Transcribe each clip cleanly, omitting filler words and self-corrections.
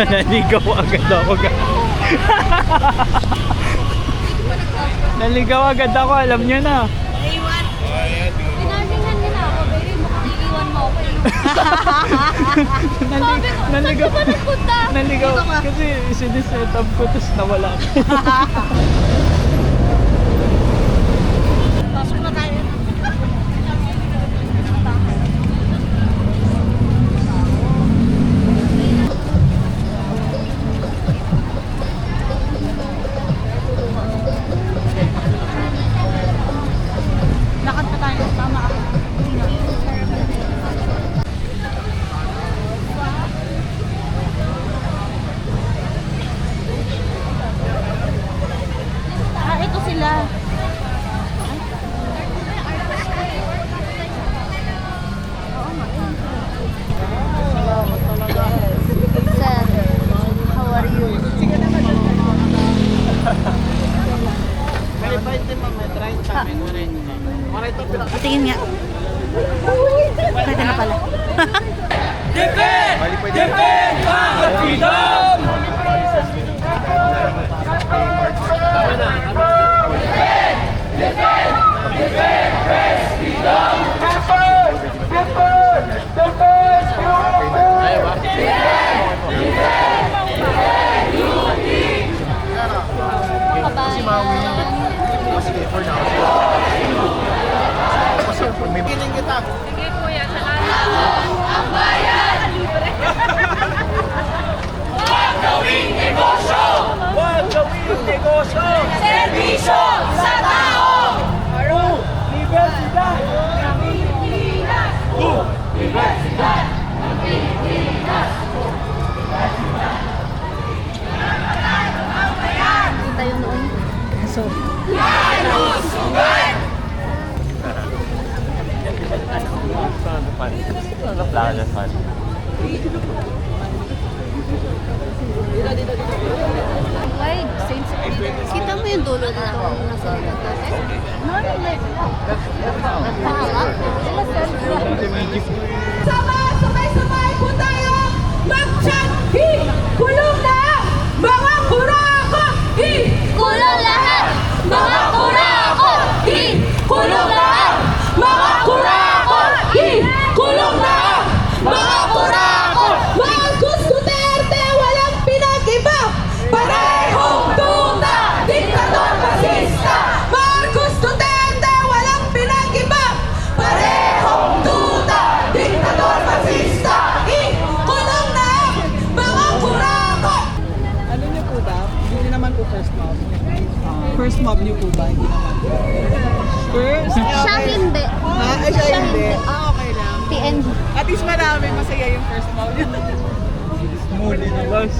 Naligaw agad ako. Naligaw agad ako, alam nyo na. Iwan. Pinarningan nila ako, baby. Mukhang iiwan mo ako. Sabi ko, saan ka ba nagpunta? Naligaw kasi siniset up ko tapos nawala ko. Pasok na tayo. Lakad pa tayo. Tama ako. Ah, ito sila. Sir, how are you? Tingin nga. Pwede na pala. Defend! Defend our freedom! Servisyo sa tao! Universidad ng Pilipinas! Universidad ng Pilipinas! Kita yung noon. So, Kalusugan! wide. Kita mo yung dulo na nasa natin? No, like, Sabay-sabay po tayo mag-chanti! Kulong lahat! Mga kurako! kulong lahat! Mga kurako! Kulong lahat! Mga kurako! Kulong lahat! Mga kurako! Marcos Duterte walang pinag-iba! Parehong tuta! Diktador fascista! Marcos Duterte walang pinag-iba! Parehong tuta! Diktador fascista! Kulong lahat! Mga kurako! Ano niyo po ba? Hindi naman po first mob. First mob niyo po ba? Hindi naman. First? Siya hindi. Ay, siya hindi. Okay lang. PNG. At least marami masaya yung first mob niyo. Muli na boss.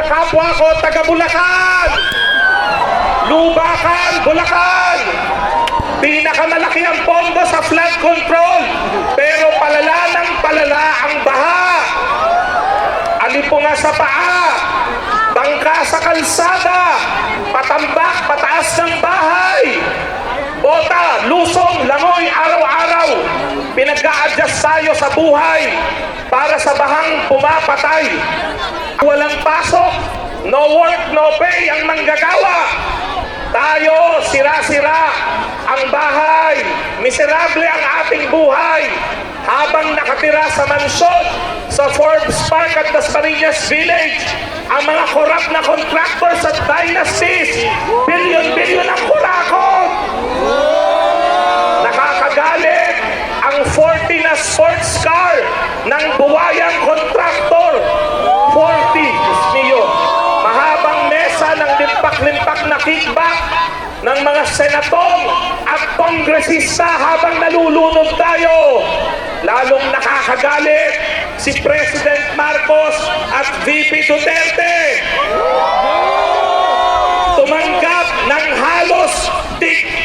kapwa ko taga Bulacan. Lubacan, Bulacan. Pinakamalaki ang pondo sa flood control, pero palala ng palala ang baha. Alipunga sa paa, bangka sa kalsada, patambak pataas ng bahay. Bota, lusong, langoy, araw-araw. Pinag-a-adjust tayo sa buhay para sa bahang pumapatay. Walang pasok, no work, no pay ang manggagawa. Tayo, sira-sira ang bahay, miserable ang ating buhay. Habang nakatira sa mansyon, sa Forbes Park at Dasmariñas Village, ang mga korap na contractors at dynasties, bilyon-bilyon ang kurakot. Nakakagalit ang 40 na sports car ng buwayang kontraktor. 40, niyo. Mahabang mesa ng limpak-limpak na kickback ng mga senador at kongresista habang nalulunod tayo. Lalong nakakagalit si President Marcos at VP Duterte. Tumanggap ng halos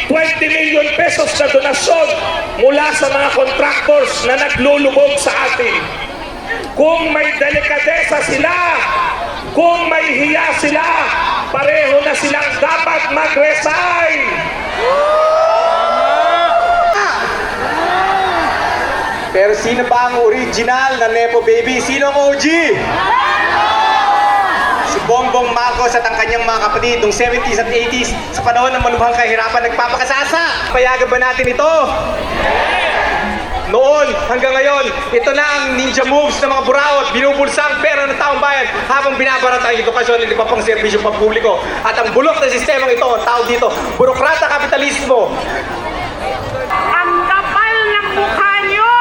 20 million pesos na donasyon mula sa mga contractors na naglulubog sa atin. Kung may delikadesa sila, kung may hiya sila, pareho na silang dapat mag-resign. Pero sino ba ang original na Nepo Baby? Sino ang OG? Si Bongbong Marcos at ang kanyang mga kapatid noong 70s at 80s sa panahon ng malubhang kahirapan nagpapakasasa. Payagan ba natin ito? Noon hanggang ngayon, ito na ang ninja moves ng mga buraot, binubulsa ang pera ng taong bayan habang binabarat ang edukasyon at iba pang serbisyo pampubliko. At ang bulok na sistemang ito, ang tawag dito, burokrata kapitalismo. Ang kapal ng mukha nyo!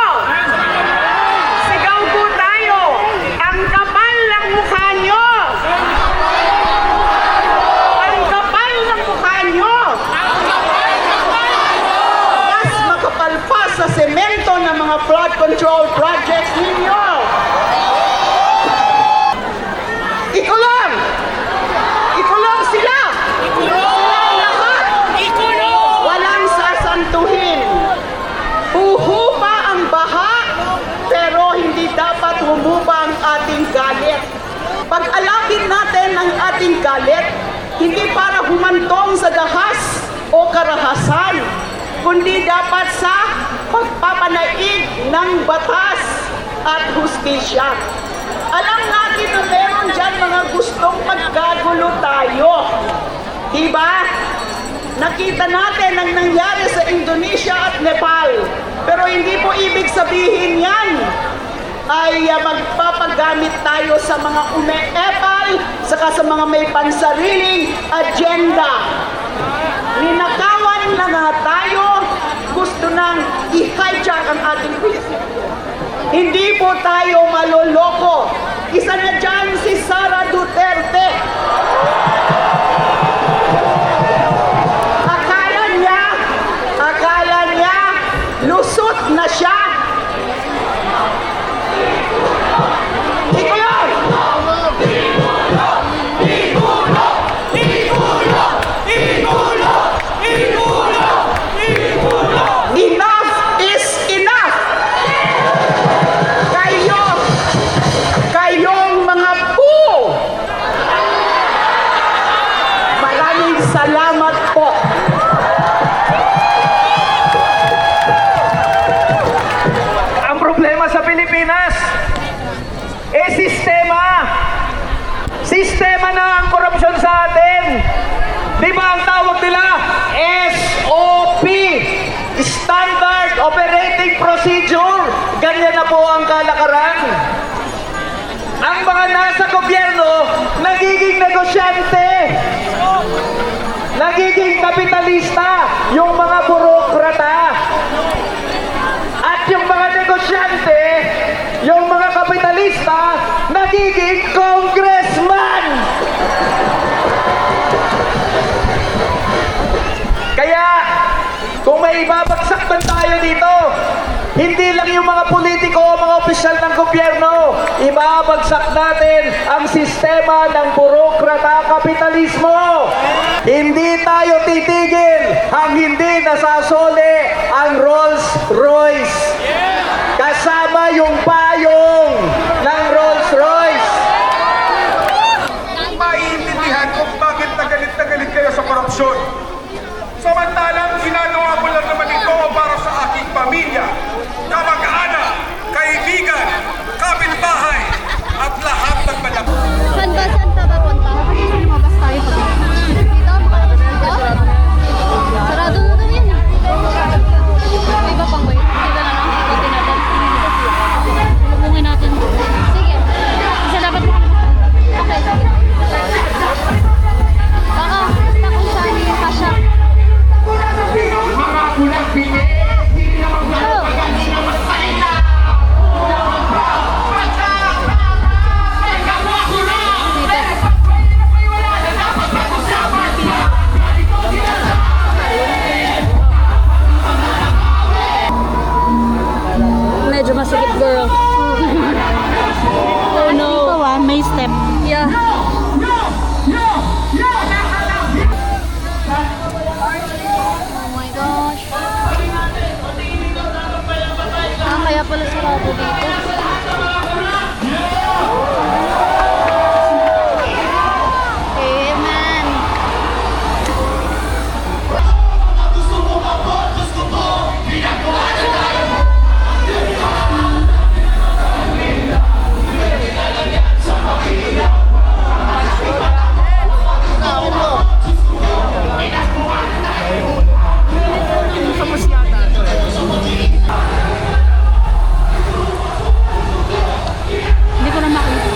Sigaw po tayo! Ang kapal ng mukha nyo! Ang kapal ng mukha nyo! Mas makapal pa sa semento ng mga flood control projects ninyo! Ikulong! Ikulong sila! Ikulong lahat! Walang sasantuhin. Huhupa ang baha, pero hindi dapat humupa ang ating galit. Pag-alapin natin ang ating galit, hindi para humantong sa dahas o karahasan, kundi dapat sa pagpapanaig ng batas at hustisya. Alam natin na meron dyan mga gustong magkagulo tayo. Diba? Nakita natin ang nangyari sa Indonesia at Nepal. Pero hindi po ibig sabihin yan ay magpapagamit tayo sa mga umeepal, saka sa mga may pansariling agenda. Ninakawan na nga tayo, gusto nang i-hijack ang ating prinsipyo. Hindi po tayo maloloko. Isa na dyan si Sara Duterte. Akala niya, lusot na siya. Ikulong! Enough is enough! Kayong mga po! Maraming salamat po! Ang problema sa Pilipinas, sistema na ang korupsyon sa atin. Di ba ang tawag nila? SOP, Standard Operating Procedure. Ganyan na po ang kalakaran. Ang mga nasa gobyerno, nagiging negosyante, nagiging kapitalista, yung mga burokrata. At yung mga negosyante, yung mga kapitalista, nagiging congressman. Kaya, kung may ibabagsak man tayo dito, hindi lang yung mga politiko o mga opisyal ng gobyerno, ibabagsak natin ang sistema ng burokrata kapitalismo. Hindi tayo titigil hang hindi nasasole ang Rolls-Royce. Kasama yung payong ng Rolls-Royce. Maiintindihan kung bakit na galit kayo sa korupsyon. Samantalang ginagawa ko lang naman ito para sa aking pamilya, kamag-anak, kaibigan, kapitbahay, at lahat ng malapit. Saan ka papunta? Lumabas tayo pa. Dito? Makalabas dito? Sarado na daw yan. May iba pang way. Dito na lang. Ikutin natin. Lubungin natin. Sige. Isa dapat makalabas. Okay, sige. Baka, basta kung saan yung kasya. Medyo masikip, girl. Oh no. May step. Yeah. Oh my gosh. Kaya pala sarado dito. Amen. Hindi ko na makita.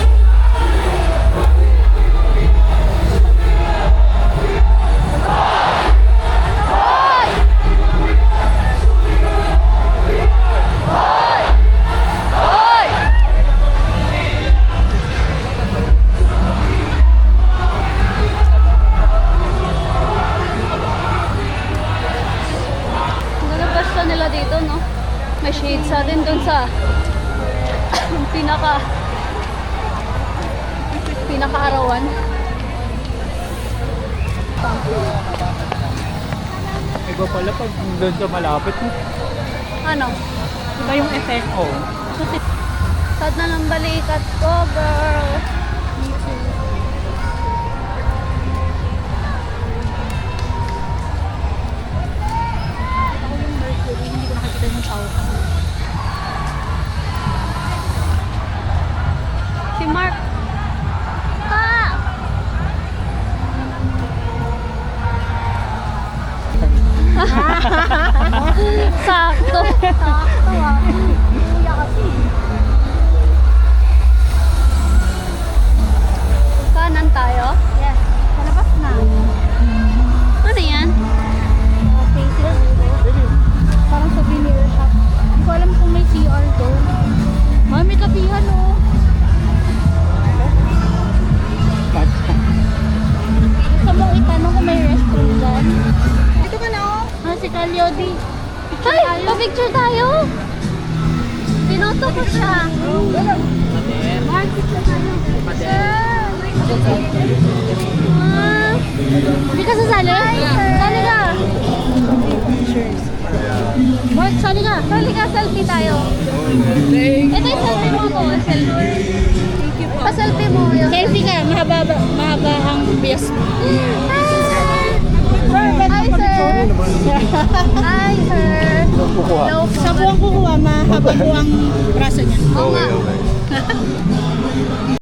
Ang ganda pwesto nila dito, no? May shades sa din dun sa pinaka-arawan. Iba pala pag doon sa malapit. Ano? Iba yung effect. Oo. Sad na ng balikat ko, girl. Ako yung Mercury, hindi ko nakikita yung tao. Si Mark. Pa! Sakto. Sakto ah. Kuya kasi. Kanan tayo? Yes. Palabas na. Ano yan? Faces. Parang souvenir shop. Hindi ko alam kung may CR doon. May kapihan oh. Gusto mong itanong kung may restroom dyan? Dito ka na oh. Si Calyodi. Ay! Pa-picture tayo! Binoto ko siya. Mark, picture tayo. Sir! Hindi ka sasali? Sali ka! Mark, sali ka! Sali ka, selfie tayo. Ito yung selfie mo ko. Selfie. Pa-selfie mo. Selfie ka, mahaba ang bias mo. Hi, sir! Hi, sir! Sa buwang kukuha, mahaba po ang braso niya. Oo nga.